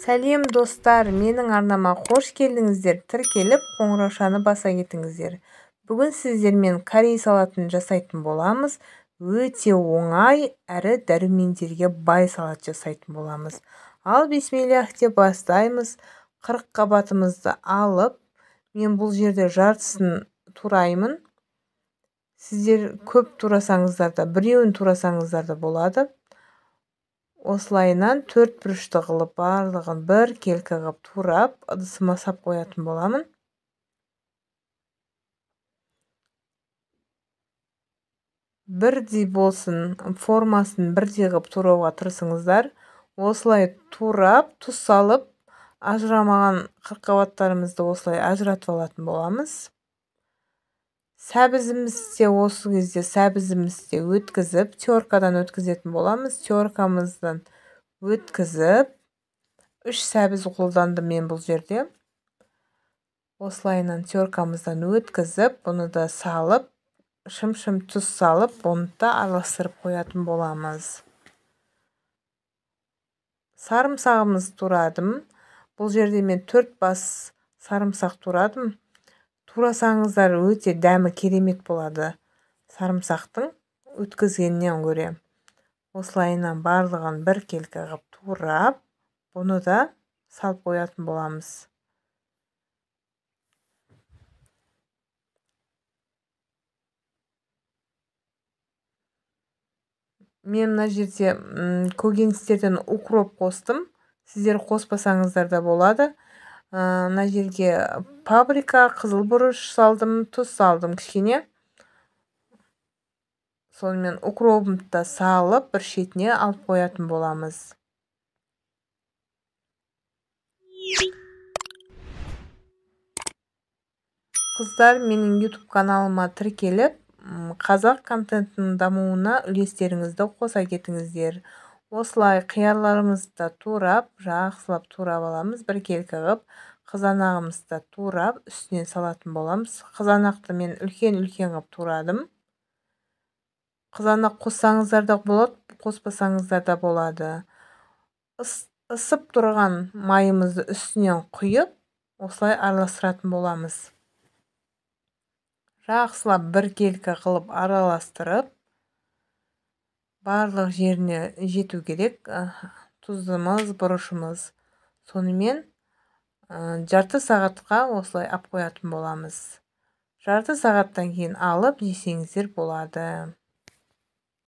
Сәлем достар, менің арнама қош келдіңіздер. Тіркеліп, қоңыраушаны баса кетіңіздер. Бүгін сіздермен корей салатын жасайтын боламыз. Өте оңай әрі дәрумендерге бай салат жасайтын боламыз. Ал бисмиллах деп бастаймыз. 40 қабатымызды алып, мен бұл жерде жартысын тураймын. Сіздер көп турасаңыздар да, біреуін турасаңыздар да болады. Осылайынан 4 бұрышты қылып барлығын бір келкі қылып турап, ыдысыма сап қоятын боламын. Бірдей болсын, формасын бірдей қылып турауға тырысыңыздар. Осылай турап, тұз салып, ажырамаған қырыққабаттарымызды осылай ажыратып алатын боламыз. Сәбізімізде осы кезде сәбізімізде өткізіп, теркадан өткізетін боламыз. Теркамыздан өткізіп, 3 сәбіз қолдандым мен бұл жерде. Осылайынан теркамыздан өткізіп, бұны да салып, шым-шым тұз салып, бұны да араластырып қоятын боламыз. Сарымсағымыз турадым. Бұл жерде мен 4 бас сарымсақ турадым. Турасаңыздар өте дәмі керемет болады сарымсақтың өткізгеннен көре. Осылайынан барлығын бір келкі қылып турап, бұны да салып қоятын боламыз. Мен мына жерде көкөністерден укроп қостым. Сіздер қоспасаңыздар да болады. Мына жерге паприка, қызыл бұрыш салдым, тұз салдым кішкене. Сонымен укробымды да салып, бір шетіне алып қоятын боламыз. Қыздар, менің YouTube каналыма тіркеліп, қазақ контентінің дамуына үлестеріңізді қоса кетіңіздер. Осылай қиярларымызды турап, жақсылап турап аламыз, бір келкі қылып, қызанағымызды турап, үстіне салатын боламыз. Қызанақты мен үлкен-үлкен қылып турадым. Қызанақ қоссаңыздар да болады, қоспасаңыздар да болады. Isып тұрған майымызды үстінен құйып, осылай араластыратын боламыз. Жақсылап бір келкі қылып араластырып, барлық жеріне жету керек. Тұзымыз, бұрышымыз. Сонымен жарты сағатқа осылай ап қоятын боламыз. Жарты сағаттан кейін алып жесеңіздер болады.